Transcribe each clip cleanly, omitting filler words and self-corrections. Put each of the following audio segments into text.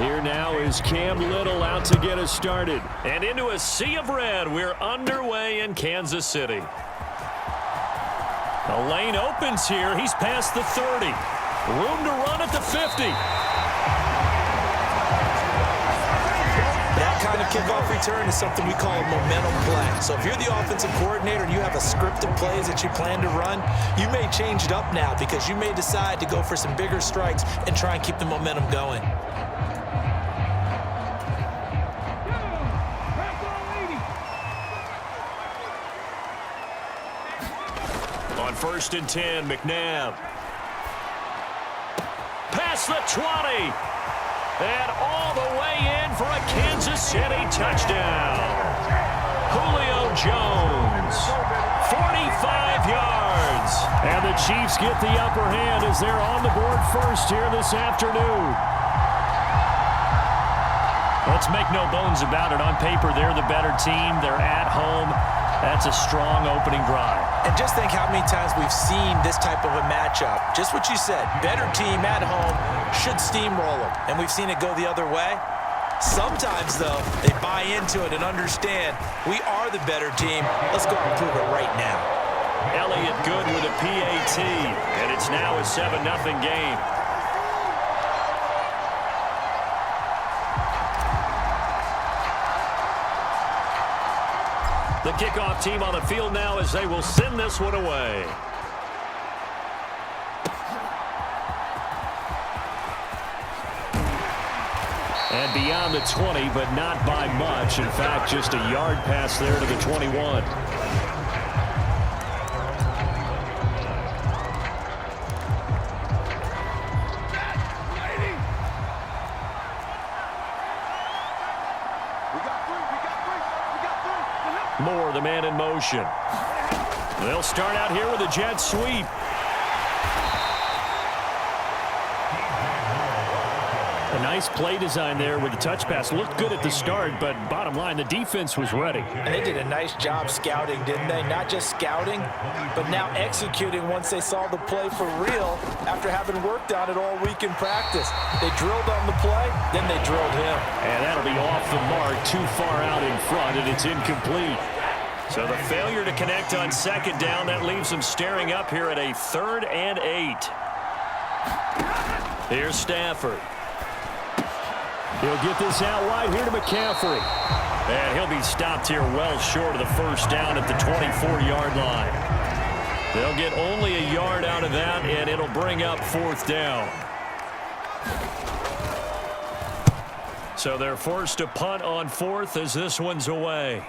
Here now is Cam Little out to get us started. And into a sea of red, we're underway in Kansas City. The lane opens here. He's past the 30. Room to run at the 50. That kind of kickoff return is something we call a momentum play. So if you're the offensive coordinator and you have a script of plays that you plan to run, you may change it up now because you may decide to go for some bigger strikes and try and keep the momentum going. On 1st and 10, McNabb. Past the 20. And all the way in for a Kansas City touchdown. Julio Jones, 45 yards. And the Chiefs get the upper hand as they're on the board first here this afternoon. Let's make no bones about it. On paper, they're the better team. They're at home. That's a strong opening drive. And just think how many times we've seen this type of a matchup. Just what you said, better team at home should steamroll them. And we've seen it go the other way. Sometimes, though, they buy into it and understand we are the better team. Let's go and prove it right now. Elliott good with a PAT. And it's now a 7-0 game. The kickoff team on the field now as they will send this one away. And beyond the 20, but not by much. In fact, just a yard pass there to the 21. Moore, the man in motion. They'll start out here with a jet sweep. A nice play design there with the touch pass. Looked good at the start, but bottom line, the defense was ready. And they did a nice job scouting, didn't they? Not just scouting, but now executing once they saw the play for real after having worked on it all week in practice. They drilled on the play, then they drilled him. And that'll be off the mark, too far out in front, and it's incomplete. So the failure to connect on 2nd down, that leaves them staring up here at a 3rd and 8. Here's Stafford. He'll get this out wide here to McCaffrey. And he'll be stopped here well short of the 1st down at the 24-yard line. They'll get only a yard out of that, and it'll bring up 4th down. So they're forced to punt on 4th as this one's away.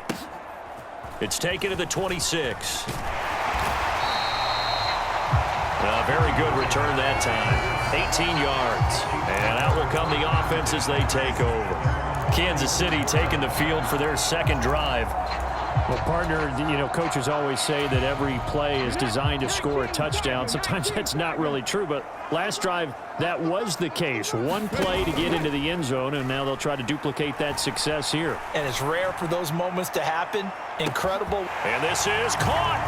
It's taken to the 26. A very good return that time. 18 yards. And out will come the offense as they take over. Kansas City taking the field for their 2nd drive. Well, partner, you know, coaches always say that every play is designed to score a touchdown. Sometimes that's not really true, but last drive, that was the case. One play to get into the end zone, and now they'll try to duplicate that success here. And it's rare for those moments to happen. Incredible. And this is caught.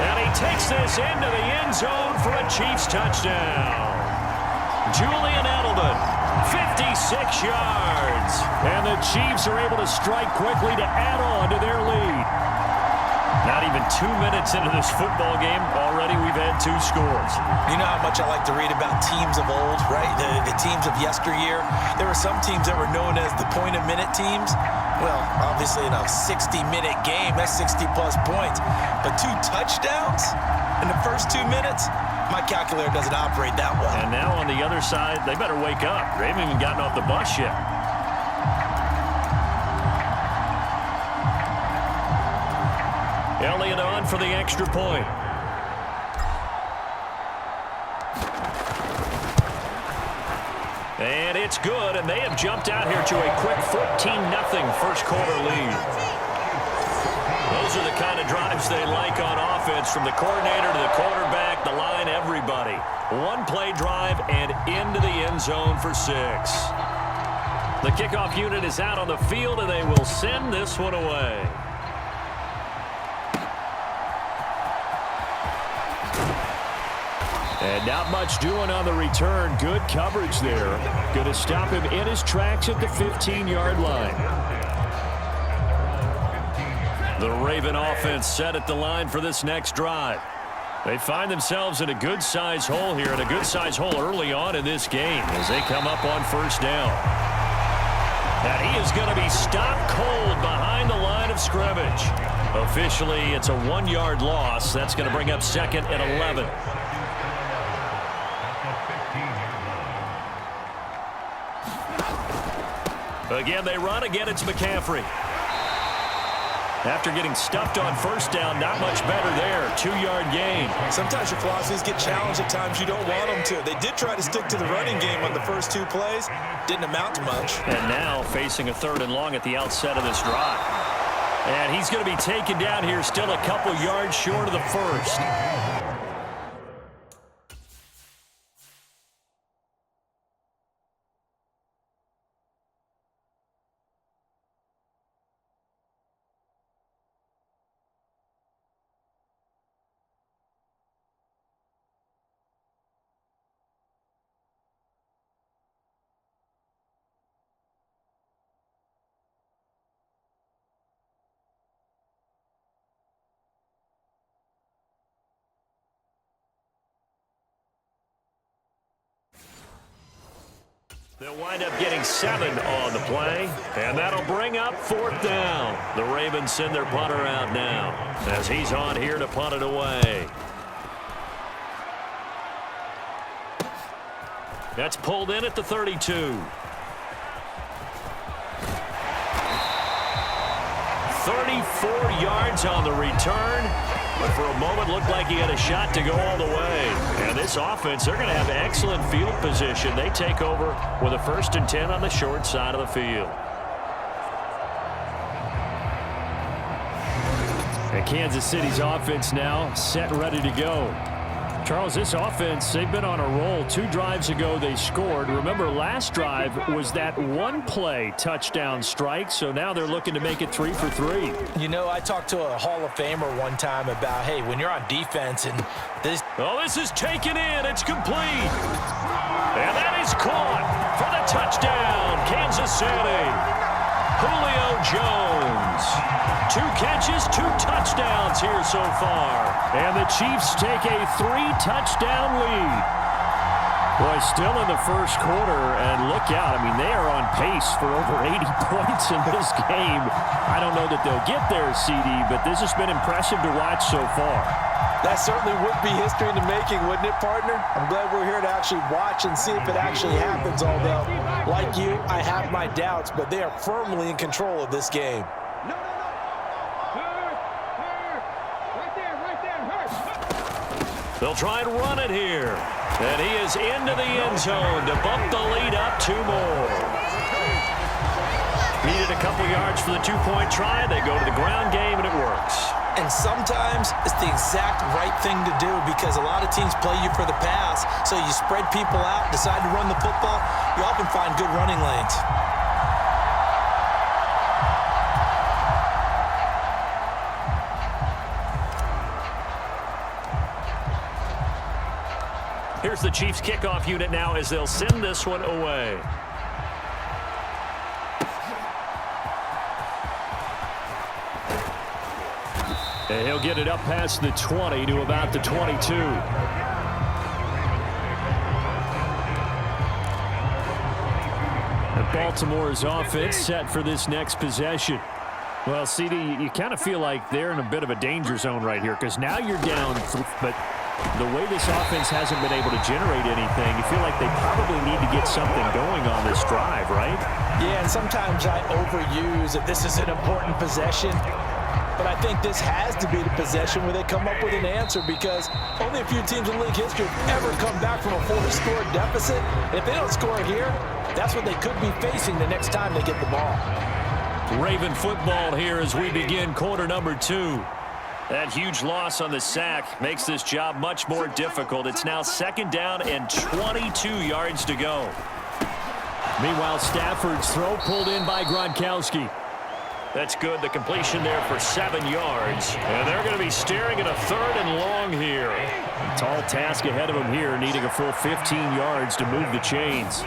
And he takes this into the end zone for a Chiefs touchdown. Julian Edelman, 56 yards. And the Chiefs are able to strike quickly to add on to their lead. Not even 2 minutes into this football game, already we've had 2 scores. You know how much I like to read about teams of old, right? The teams of yesteryear. There were some teams that were known as the point-a-minute teams. Well, obviously in a 60-minute game, that's 60-plus points. But 2 touchdowns in the first 2 minutes? My calculator doesn't operate that well. And now on the other side, they better wake up. They haven't even gotten off the bus yet. Elliott on for the extra point. And it's good, and they have jumped out here to a quick 14-0 first quarter lead. Those are the kind of drives they like on offense, from the coordinator to the quarterback, the line, everybody. One play drive and into the end zone for 6. The kickoff unit is out on the field, and they will send this one away. And not much doing on the return. Good coverage there. Going to stop him in his tracks at the 15-yard line. The Raven offense set at the line for this next drive. They find themselves in a good-sized hole here, and a good-sized hole early on in this game as they come up on first down. And he is going to be stopped cold behind the line of scrimmage. Officially, it's a 1-yard loss. That's going to bring up second and 11. Again, they run. Again, it's McCaffrey. After getting stuffed on first down, not much better there. 2-yard gain. Sometimes your philosophies get challenged at times you don't want them to. They did try to stick to the running game on the first 2 plays. Didn't amount to much. And now facing a 3rd and long at the outset of this drive. And he's going to be taken down here, still a couple yards short of the first. They'll wind up getting 7 on the play, and that'll bring up 4th down. The Ravens send their punter out now as he's on here to punt it away. That's pulled in at the 32. 34 yards on the return. But for a moment, looked like he had a shot to go all the way. And this offense, they're going to have excellent field position. They take over with a 1st and 10 on the short side of the field. And Kansas City's offense now set and ready to go. Charles, this offense, they've been on a roll. 2 drives ago, they scored. Remember, last drive was that 1-play touchdown strike, so now they're looking to make it 3 for 3. You know, I talked to a Hall of Famer one time about, hey, when you're on defense and this... Oh, this is taken in. It's complete. And that is caught for the touchdown, Kansas City. Julio Jones. 2 catches, 2 touchdowns here so far. And the Chiefs take a 3-touchdown lead. Boy, still in the first quarter, and look out. I mean, they are on pace for over 80 points in this game. I don't know that they'll get there, CD, but this has been impressive to watch so far. That certainly would be history in the making, wouldn't it, partner? I'm glad we're here to actually watch and see if it actually happens, although, like you, I have my doubts, but they are firmly in control of this game. They'll try and run it here. And he is into the end zone to bump the lead up 2 more. Needed a couple yards for the 2-point try. They go to the ground game, and it works. And sometimes it's the exact right thing to do because a lot of teams play you for the pass. So you spread people out, decide to run the football. You often find good running lanes. Here's the Chiefs kickoff unit now as they'll send this one away. And he'll get it up past the 20 to about the 22. And Baltimore's offense set for this next possession. Well, CD, you kind of feel like they're in a bit of a danger zone right here because now you're down, but the way this offense hasn't been able to generate anything, you feel like they probably need to get something going on this drive, right? Yeah, and sometimes I overuse that this is an important possession, but I think this has to be the possession where they come up with an answer because only a few teams in league history have ever come back from a 4-score deficit. If they don't score here, that's what they could be facing the next time they get the ball. Raven football here as we begin quarter number 2. That huge loss on the sack makes this job much more difficult. It's now 2nd down and 22 yards to go. Meanwhile, Stafford's throw pulled in by Gronkowski. That's good. The completion there for 7 yards. And they're going to be staring at a 3rd and long here. A tall task ahead of them here, needing a full 15 yards to move the chains.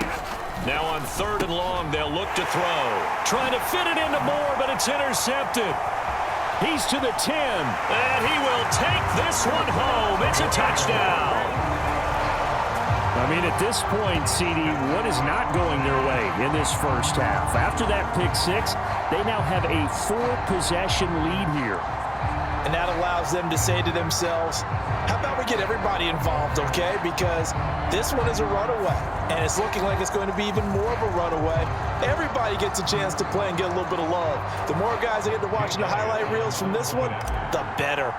Now on 3rd and long, they'll look to throw. Trying to fit it into Moore, but it's intercepted. He's to the 10, and he will take this one home. It's a touchdown. I mean, at this point, CD, what is not going their way in this first half? After that pick 6, they now have a 4-possession lead here. And that allows them to say to themselves, how about we get everybody involved, okay? Because this one is a runaway, and it's looking like it's going to be even more of a runaway. Everybody gets a chance to play and get a little bit of love. The more guys that get to watching the highlight reels from this one, the better.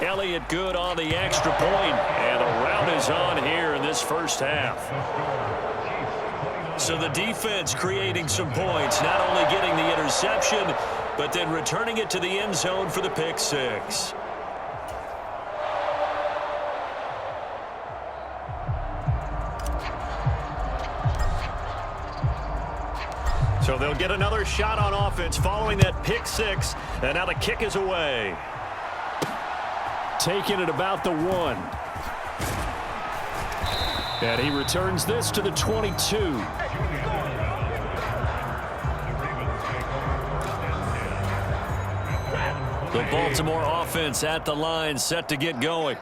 Elliott good on the extra point, and a rout is on here in this first half. So the defense creating some points, not only getting the interception, but then returning it to the end zone for the pick 6. So they'll get another shot on offense following that pick 6, and now the kick is away. Taking it about the 1. And he returns this to the 22. The Baltimore offense at the line, set to get going.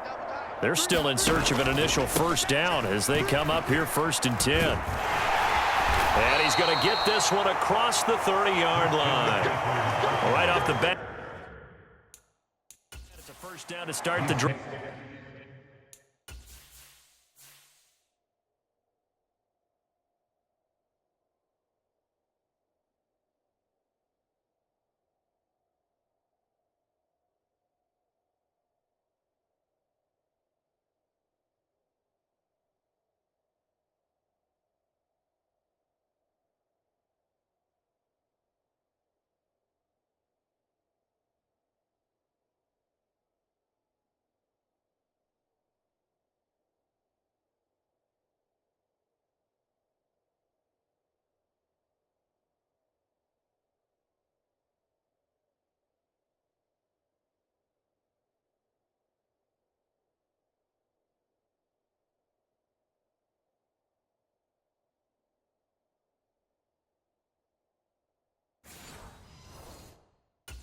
They're still in search of an initial first down as they come up here 1st and 10. And he's going to get this one across the 30-yard line. Right off the bat. It's a first down to start the drive.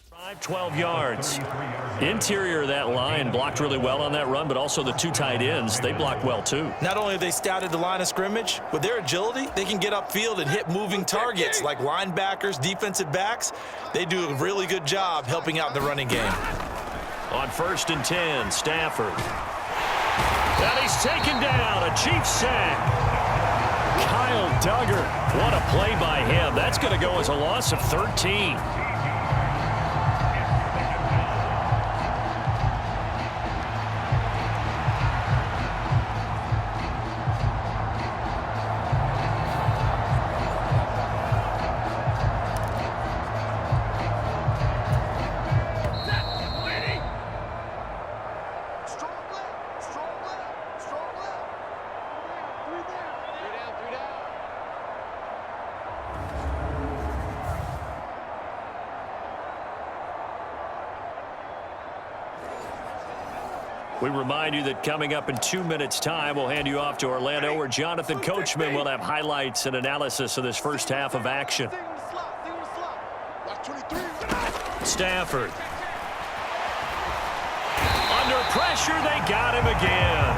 Drive 12 yards. Interior of that line blocked really well on that run, but also the 2 tight ends, they blocked well too. Not only have they scouted the line of scrimmage, with their agility, they can get upfield and hit moving targets like linebackers, defensive backs. They do a really good job helping out in the running game. On 1st and 10, Stafford. And he's taken down, a Chiefs sack. Kyle Duggar, what a play by him. That's going to go as a loss of 13. We remind you that coming up in 2 minutes' time, we'll hand you off to Orlando, where Jonathan Coachman will have highlights and analysis of this first half of action. Stafford. Under pressure, they got him again.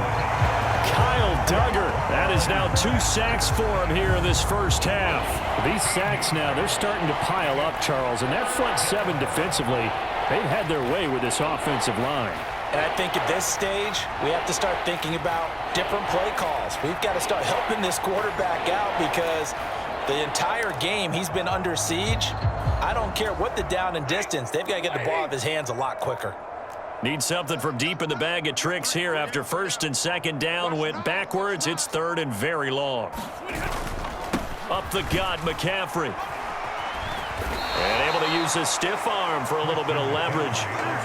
Kyle Duggar. That is now 2 sacks for him here in this first half. These sacks now, they're starting to pile up, Charles. And that front 7 defensively, they've had their way with this offensive line. And I think at this stage, we have to start thinking about different play calls. We've got to start helping this quarterback out because the entire game he's been under siege. I don't care what the down and distance. They've got to get the ball out of his hands a lot quicker. Need something from deep in the bag of tricks here after 1st and 2nd down went backwards. It's 3rd and very long. Up the gut, McCaffrey. And able to use his stiff arm for a little bit of leverage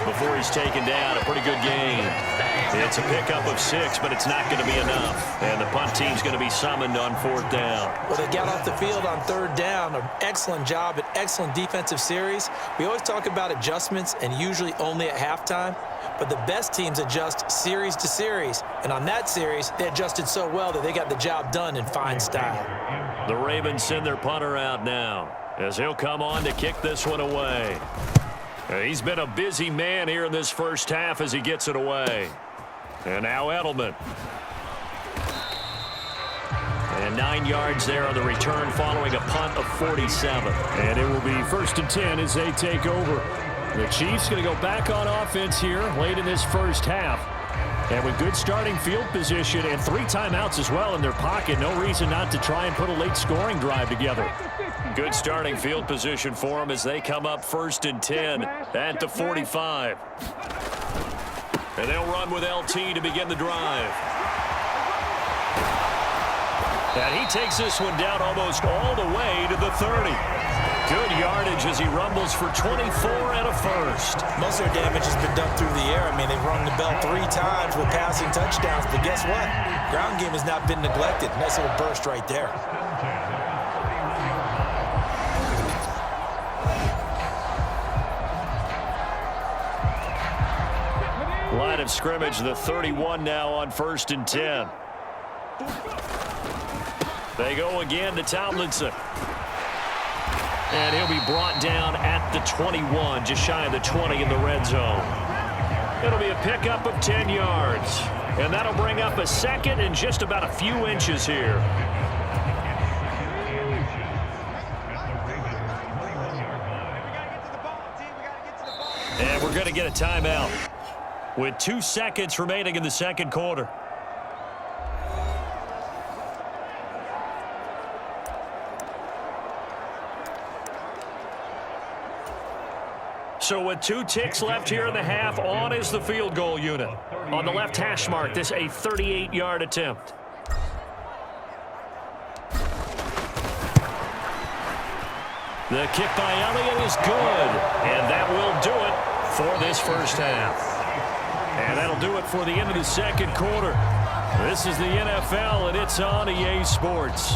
before he's taken down. A pretty good game. It's a pickup of 6, but it's not going to be enough. And the punt team's going to be summoned on 4th down. Well, they got off the field on 3rd down. An excellent job, an excellent defensive series. We always talk about adjustments and usually only at halftime. But the best teams adjust series to series. And on that series, they adjusted so well that they got the job done in fine style. The Ravens send their punter out now, as he'll come on to kick this one away. He's been a busy man here in this first half as he gets it away. And now Edelman. And 9 yards there on the return following a punt of 47. And it will be 1st and 10 as they take over. The Chiefs going to go back on offense here late in this first half. And with good starting field position and 3 timeouts as well in their pocket, no reason not to try and put a late scoring drive together. Good starting field position for them as they come up 1st and 10 at the 45. And they'll run with LT to begin the drive. And he takes this one down almost all the way to the 30. Good yardage as he rumbles for 24 and a first. Most of their damage has been done through the air. I mean, they've rung the bell 3 times with passing touchdowns. But guess what? Ground game has not been neglected. Nice little burst right there. Line of scrimmage, the 31 now on 1st and 10. They go again to Tomlinson. And he'll be brought down at the 21, just shy of the 20 in the red zone. It'll be a pickup of 10 yards. And that'll bring up a 2nd and just about a few inches here. And we're going to get a timeout with 2 seconds remaining in the 2nd quarter. So with 2 ticks left here in the half, on is the field goal unit. On the left hash mark, this a 38-yard attempt. The kick by Elliott is good, and that will do it for this first half. And that'll do it for the end of the 2nd quarter. This is the NFL, and it's on EA Sports.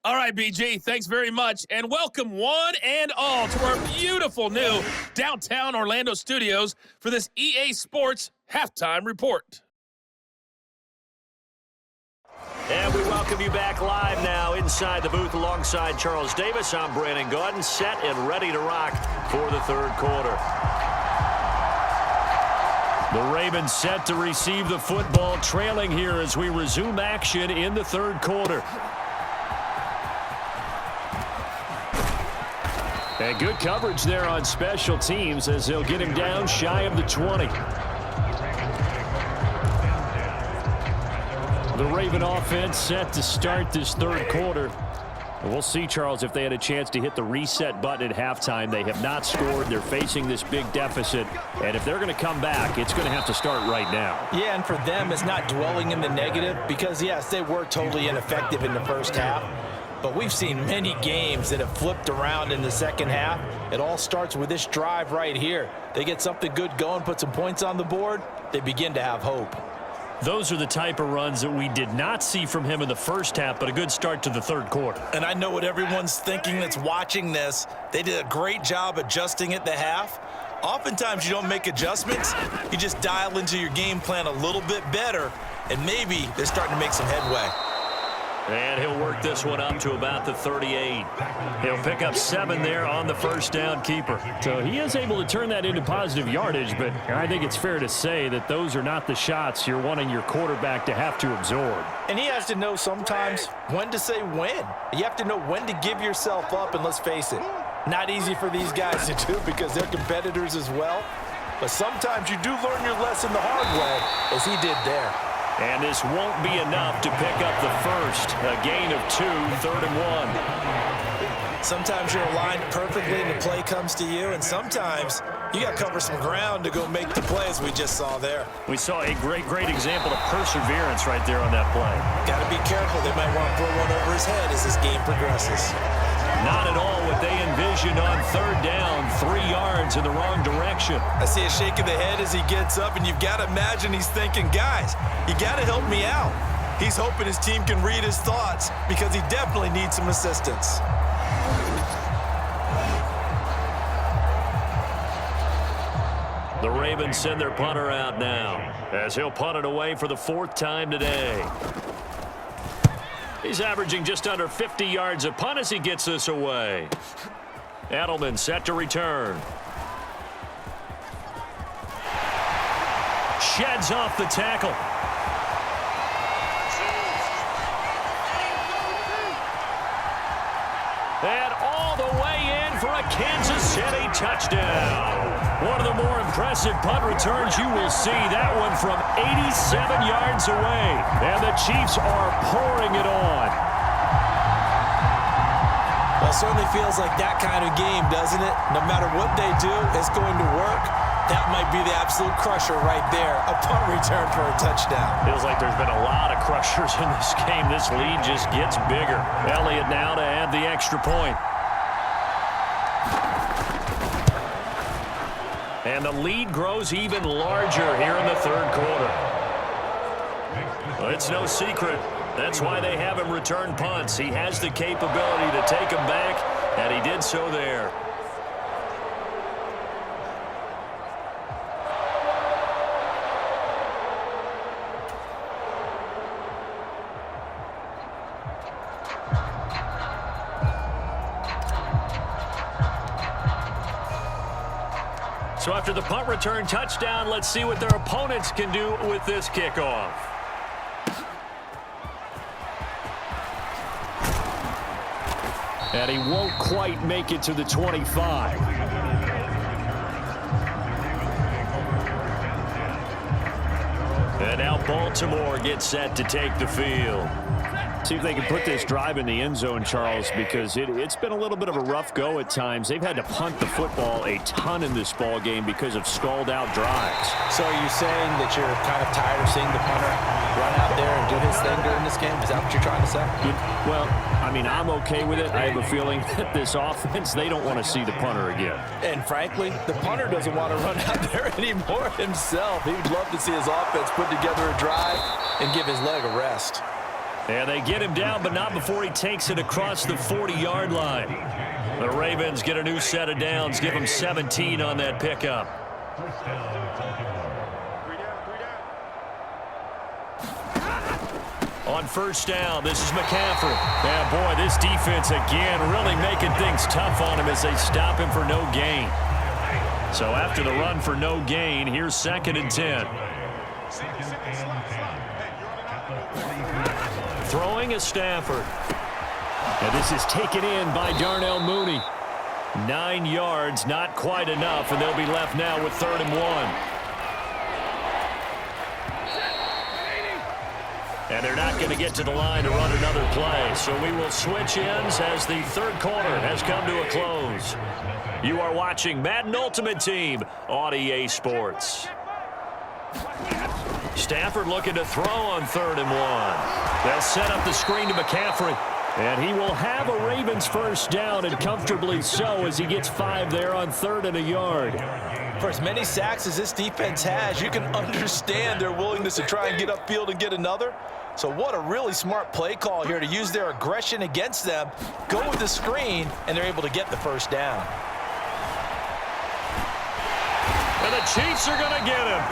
All right, BG, thanks very much, and welcome one and all to our beautiful new downtown Orlando studios for this EA Sports Halftime Report. And we welcome you back live now inside the booth alongside Charles Davis. I'm Brandon Gaudin, set and ready to rock for the 3rd quarter. The Ravens set to receive the football, trailing here as we resume action in the 3rd quarter. And good coverage there on special teams as they'll get him down shy of the 20. The Raven offense set to start this 3rd quarter. And we'll see, Charles, if they had a chance to hit the reset button at halftime. They have not scored. They're facing this big deficit. And if they're going to come back, it's going to have to start right now. Yeah, and for them, it's not dwelling in the negative because, yes, they were totally ineffective in the first half. But we've seen many games that have flipped around in the 2nd half. It all starts with this drive right here. They get something good going, put some points on the board, they begin to have hope. Those are the type of runs that we did not see from him in the first half, but a good start to the 3rd quarter. And I know what everyone's thinking that's watching this. They did a great job adjusting at the half. Oftentimes you don't make adjustments. You just dial into your game plan a little bit better, and maybe they're starting to make some headway. And he'll work this one up to about the 38. He'll pick up 7 there on the first down keeper. So he is able to turn that into positive yardage, but I think it's fair to say that those are not the shots you're wanting your quarterback to have to absorb. And he has to know sometimes when to say when. You have to know when to give yourself up, and let's face it, not easy for these guys to do because they're competitors as well. But sometimes you do learn your lesson the hard way, as he did there. And this won't be enough to pick up the first. A gain of 2, 3rd and 1. Sometimes you're aligned perfectly and the play comes to you, and sometimes you got to cover some ground to go make the plays we just saw there. We saw a great example of perseverance right there on that play. Got to be careful. They might want to throw one over his head as this game progresses. Not at all what they envisioned on 3rd down, 3 yards in the wrong direction. I see a shake of the head as he gets up, and you've got to imagine he's thinking, guys, you got to help me out. He's hoping his team can read his thoughts because he definitely needs some assistance. The Ravens send their punter out now as he'll punt it away for the 4th time today. He's averaging just under 50 yards a punt as he gets this away. Edelman set to return. Sheds off the tackle. And all the way in for a Kansas City touchdown. One of the more impressive punt returns you will see. That one from 87 yards away. And the Chiefs are pouring it on. Well, it certainly feels like that kind of game, doesn't it? No matter what they do, it's going to work. That might be the absolute crusher right there. A punt return for a touchdown. Feels like there's been a lot of crushers in this game. This lead just gets bigger. Elliott now to add the extra point. And the lead grows even larger here in the 3rd quarter. Well, it's no secret. That's why they have him return punts. He has the capability to take them back, and he did so there. So after the punt return touchdown, let's see what their opponents can do with this kickoff. And he won't quite make it to the 25. And now Baltimore gets set to take the field. See if they can put this drive in the end zone, Charles, because it's been a little bit of a rough go at times. They've had to punt the football a ton in this ball game because of stalled-out drives. So are you saying that you're kind of tired of seeing the punter run out there and do his thing during this game? Is that what you're trying to say? Well, I mean, I'm okay with it. I have a feeling that this offense, they don't want to see the punter again. And frankly, the punter doesn't want to run out there anymore himself. He would love to see his offense put together a drive and give his leg a rest. And they get him down, but not before he takes it across the 40-yard line. The Ravens get a new set of downs, give them 17 on that pickup. On 1st down, this is McCaffrey. Yeah, boy, this defense again really making things tough on him as they stop him for no gain. So after the run for no gain, here's 2nd and 10. Throwing is Stafford. And this is taken in by Darnell Mooney. 9 yards, not quite enough, and they'll be left now with 3rd and 1. And they're not going to get to the line to run another play, so we will switch ends as the 3rd quarter has come to a close. You are watching Madden Ultimate Team on EA Sports. Stafford looking to throw on 3rd and 1. They'll set up the screen to McCaffrey. And he will have a Ravens 1st down, and comfortably so, as he gets 5 there on 3rd and a yard. For as many sacks as this defense has, you can understand their willingness to try and get upfield and get another. So what a really smart play call here to use their aggression against them, go with the screen, and they're able to get the 1st down. And the Chiefs are going to get him.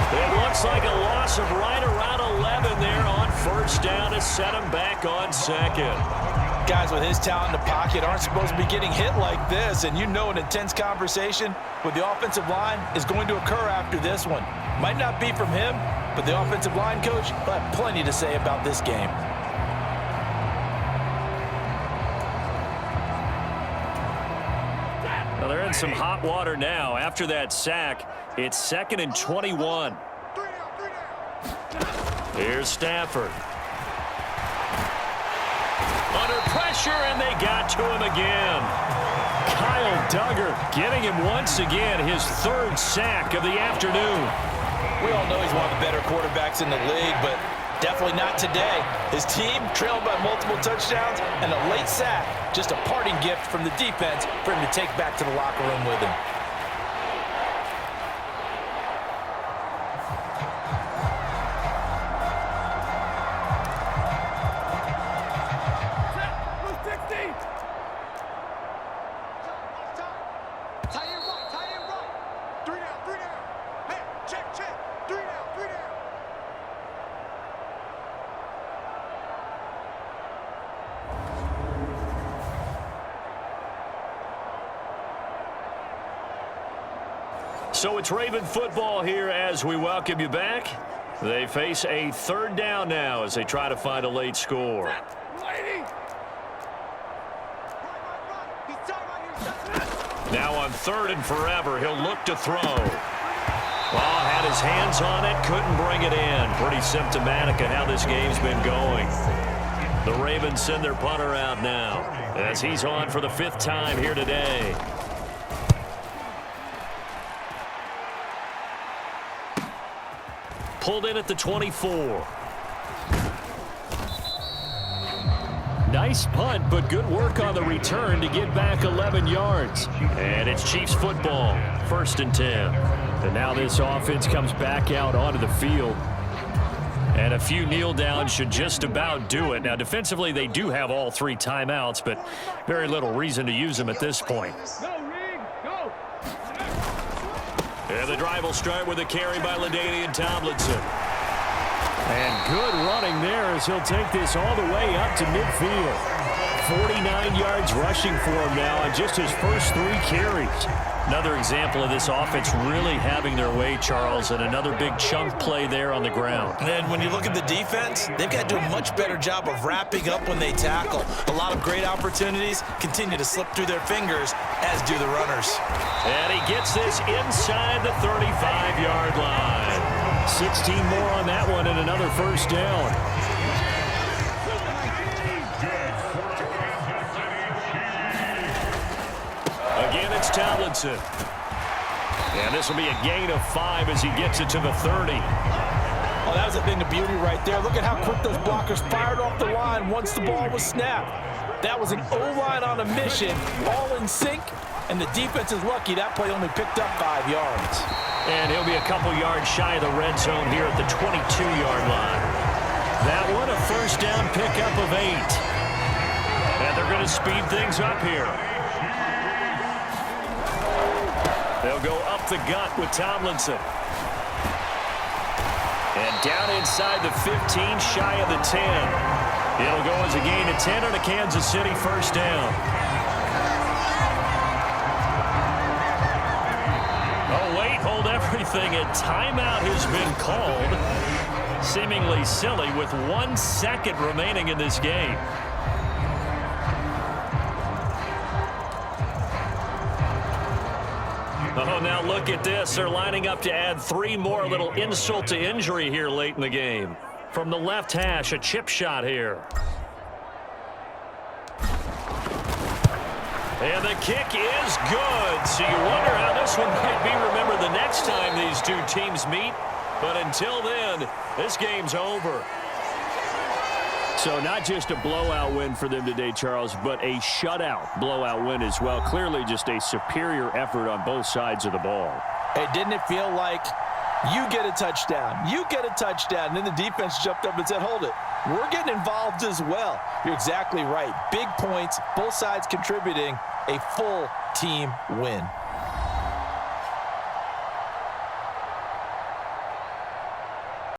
It looks like a loss of right around 11 there on 1st down to set him back on 2nd. Guys with his talent in the pocket aren't supposed to be getting hit like this, and you know an intense conversation with the offensive line is going to occur after this one. Might not be from him, but the offensive line coach will have plenty to say about this game. Well, they're in some hot water now. After that sack, it's 2nd and 21. Here's Stafford. Under pressure, and they got to him again. Kyle Duggar getting him once again, his third sack of the afternoon. We all know he's one of the better quarterbacks in the league, but definitely not today. His team trailed by multiple touchdowns and a late sack. Just a parting gift from the defense for him to take back to the locker room with him. So it's Raven football here as we welcome you back. They face a third down now as they try to find a late score. Now on 3rd and forever, he'll look to throw. Well, had his hands on it, couldn't bring it in. Pretty symptomatic of how this game's been going. The Ravens send their punter out now as he's on for the 5th time here today. Pulled in at the 24. Nice punt, but good work on the return to get back 11 yards. And it's Chiefs football, 1st and 10. And now this offense comes back out onto the field. And a few kneel downs should just about do it. Now, defensively, they do have all 3 timeouts, but very little reason to use them at this point. And the drive will start with a carry by LaDainian Tomlinson. And good running there as he'll take this all the way up to midfield. 49 yards rushing for him now on just his first 3 carries. Another example of this offense really having their way, Charles, and another big chunk play there on the ground. And when you look at the defense, they've got to do a much better job of wrapping up when they tackle. A lot of great opportunities continue to slip through their fingers, as do the runners. And he gets this inside the 35-yard line. 16 more on that one and another first down. Again, it's Tomlinson. And this will be a gain of 5 as he gets it to the 30. Oh, that was a thing of beauty right there. Look at how quick those blockers fired off the line once the ball was snapped. That was an O-line on a mission, all in sync, and the defense is lucky that play only picked up 5 yards. And he'll be a couple yards shy of the red zone here at the 22-yard line. That one a first down pickup of 8. And they're going to speed things up here. They'll go up the gut with Tomlinson. And down inside the 15, shy of the 10. It'll go as a gain of 10 on a Kansas City first down. Oh, wait, hold everything. A timeout has been called. Seemingly silly with 1 second remaining in this game. Oh, now look at this. They're lining up to add 3 more. A little insult to injury here late in the game. From the left hash, a chip shot here. And the kick is good. So you wonder how this one might be remembered the next time these 2 teams meet. But until then, this game's over. So not just a blowout win for them today, Charles, but a shutout blowout win as well. Clearly just a superior effort on both sides of the ball. Hey, didn't it feel like you get a touchdown, you get a touchdown, and then the defense jumped up and said, hold it, we're getting involved as well. You're exactly right. Big points, both sides contributing, a full team win.